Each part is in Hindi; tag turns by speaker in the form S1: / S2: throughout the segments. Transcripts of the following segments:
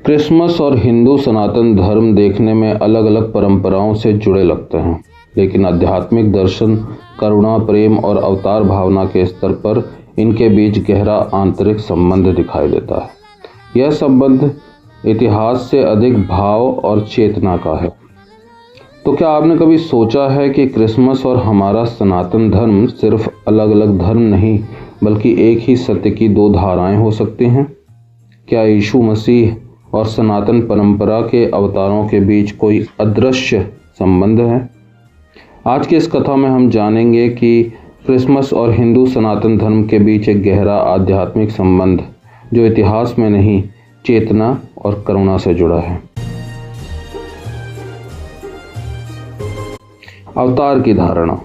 S1: क्रिसमस और हिंदू सनातन धर्म देखने में अलग अलग परंपराओं से जुड़े लगते हैं, लेकिन आध्यात्मिक दर्शन, करुणा, प्रेम और अवतार भावना के स्तर पर इनके बीच गहरा आंतरिक संबंध दिखाई देता है। यह संबंध इतिहास से अधिक भाव और चेतना का है। तो क्या आपने कभी सोचा है कि क्रिसमस और हमारा सनातन धर्म सिर्फ अलग अलग धर्म नहीं, बल्कि एक ही सत्य की दो धाराएं हो सकती हैं? क्या यीशु मसीह और सनातन परंपरा के अवतारों के बीच कोई अदृश्य संबंध है? आज की इस कथा में हम जानेंगे कि क्रिसमस और हिंदू सनातन धर्म के बीच एक गहरा आध्यात्मिक संबंध जो इतिहास में नहीं, चेतना और करुणा से जुड़ा है। अवतार की धारणा।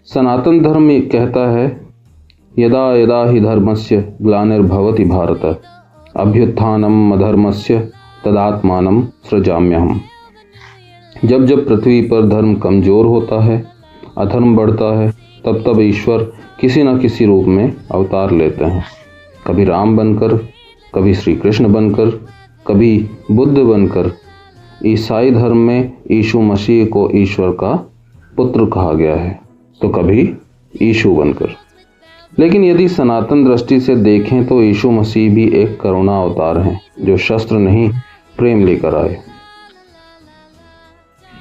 S1: सनातन धर्म कहता है, यदा यदा हि धर्मस्य ग्लानिर्भवति भारत अभ्युत्थानम अधर्मस्य तदात्मानं सृजाम्यहम्। जब जब पृथ्वी पर धर्म कमजोर होता है, अधर्म बढ़ता है, तब तब ईश्वर किसी न किसी रूप में अवतार लेते हैं। कभी राम बनकर, कभी श्री कृष्ण बनकर, कभी बुद्ध बनकर। ईसाई धर्म में यीशु मसीह को ईश्वर का पुत्र कहा गया है, तो कभी यीशु बनकर। लेकिन यदि सनातन दृष्टि से देखें तो यीशु मसीह भी एक करुणा अवतार हैं, जो शस्त्र नहीं, प्रेम लेकर आए।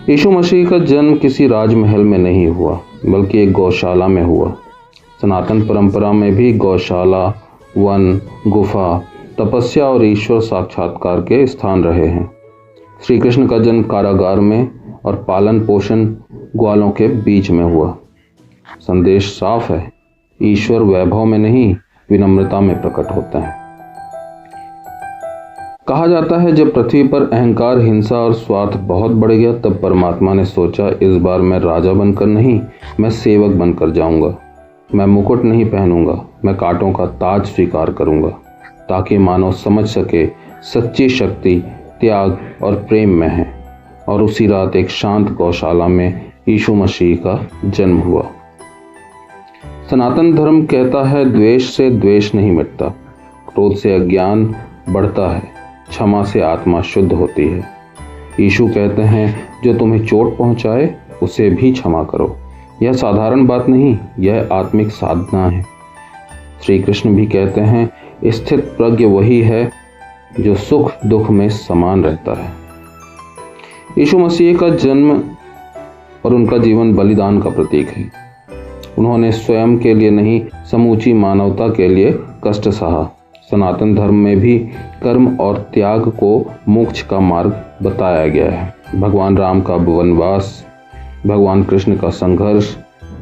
S1: यीशु मसीह का जन्म किसी राजमहल में नहीं हुआ, बल्कि एक गौशाला में हुआ। सनातन परंपरा में भी गौशाला, वन, गुफा, तपस्या और ईश्वर साक्षात्कार के स्थान रहे हैं। श्री कृष्ण का जन्म कारागार में और पालन पोषण ग्वालों के बीच में हुआ। संदेश साफ है, ईश्वर वैभव में नहीं, विनम्रता में प्रकट होता है। कहा जाता है, जब पृथ्वी पर अहंकार, हिंसा और स्वार्थ बहुत बढ़ गया, तब परमात्मा ने सोचा, इस बार मैं राजा बनकर नहीं, मैं सेवक बनकर जाऊंगा। मैं मुकुट नहीं पहनूंगा, मैं कांटों का ताज स्वीकार करूंगा, ताकि मानव समझ सके सच्ची शक्ति त्याग और प्रेम में है। और उसी रात एक शांत गौशाला में यीशु मसीह का जन्म हुआ। सनातन धर्म कहता है, द्वेष से द्वेष नहीं मिटता, क्रोध से अज्ञान बढ़ता है, क्षमा से आत्मा शुद्ध होती है। यीशु कहते हैं, जो तुम्हें चोट पहुंचाए उसे भी क्षमा करो। यह साधारण बात नहीं, यह आत्मिक साधना है। श्री कृष्ण भी कहते हैं, स्थित प्रज्ञ वही है जो सुख दुख में समान रहता है। यीशु मसीह का जन्म और उनका जीवन बलिदान का प्रतीक है। उन्होंने स्वयं के लिए नहीं, समूची मानवता के लिए कष्ट सहा। सनातन धर्म में भी कर्म और त्याग को मोक्ष का मार्ग बताया गया है। भगवान राम का वनवास, भगवान कृष्ण का संघर्ष,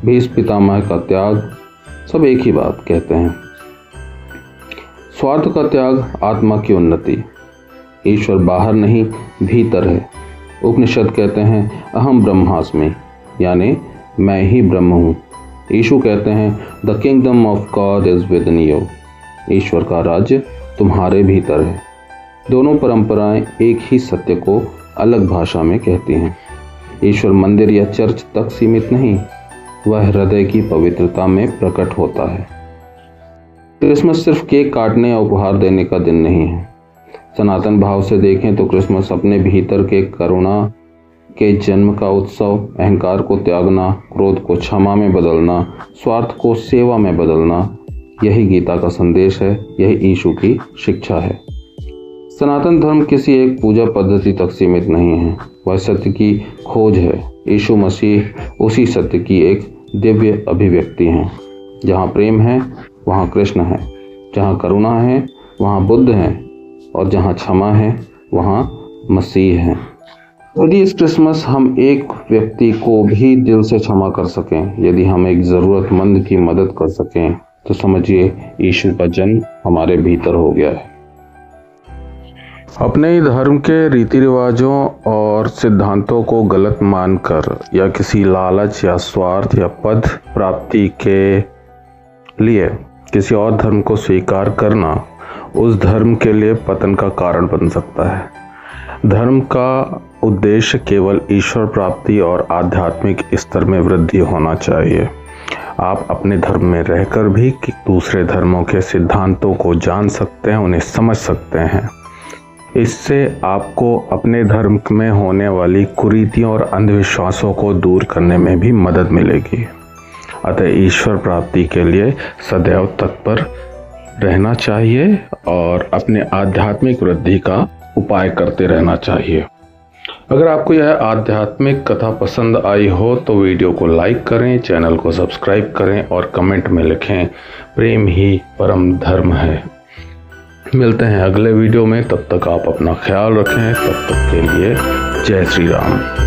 S1: भीष्म पितामह का त्याग, सब एक ही बात कहते हैं। स्वार्थ का त्याग, आत्मा की उन्नति। ईश्वर बाहर नहीं, भीतर है। उपनिषद कहते हैं, अहम ब्रह्मास्मि, यानी मैं ही ब्रह्म हूँ। यीशु कहते हैं, the kingdom of God is within you. ईश्वर का राज्य तुम्हारे भीतर है। दोनों परंपराएं एक ही सत्य को अलग भाषा में कहती हैं। ईश्वर मंदिर या चर्च तक सीमित नहीं, वह हृदय की पवित्रता में प्रकट होता है। क्रिसमस सिर्फ केक काटने या उपहार देने का दिन नहीं है। सनातन भाव से देखें तो क्रिसमस अपने भीतर के करुणा के जन्म का उत्सव, अहंकार को त्यागना, क्रोध को क्षमा में बदलना, स्वार्थ को सेवा में बदलना, यही गीता का संदेश है, यही यीशु की शिक्षा है। सनातन धर्म किसी एक पूजा पद्धति तक सीमित नहीं है, वह सत्य की खोज है। यीशु मसीह उसी सत्य की एक दिव्य अभिव्यक्ति हैं। जहाँ प्रेम है वहाँ कृष्ण है, जहाँ करुणा है वहाँ बुद्ध है, और जहाँ क्षमा है वहाँ मसीह है। यदि इस क्रिसमस हम एक व्यक्ति को भी दिल से क्षमा कर सकें, यदि हम एक ज़रूरतमंद की मदद कर सकें, तो समझिए यीशु का जन्म हमारे भीतर हो गया है। अपने ही धर्म के रीति रिवाजों और सिद्धांतों को गलत मानकर या किसी लालच या स्वार्थ या पद प्राप्ति के लिए किसी और धर्म को स्वीकार करना उस धर्म के लिए पतन का कारण बन सकता है। धर्म का उद्देश्य केवल ईश्वर प्राप्ति और आध्यात्मिक स्तर में वृद्धि होना चाहिए। आप अपने धर्म में रहकर भी दूसरे धर्मों के सिद्धांतों को जान सकते हैं, उन्हें समझ सकते हैं। इससे आपको अपने धर्म में होने वाली कुरीतियों और अंधविश्वासों को दूर करने में भी मदद मिलेगी। अतः ईश्वर प्राप्ति के लिए सदैव तत्पर रहना चाहिए और अपने आध्यात्मिक वृद्धि का उपाय करते रहना चाहिए। अगर आपको यह आध्यात्मिक कथा पसंद आई हो तो वीडियो को लाइक करें, चैनल को सब्सक्राइब करें और कमेंट में लिखें प्रेम ही परम धर्म है। मिलते हैं अगले वीडियो में, तब तक आप अपना ख्याल रखें। तब तक के लिए जय श्री राम।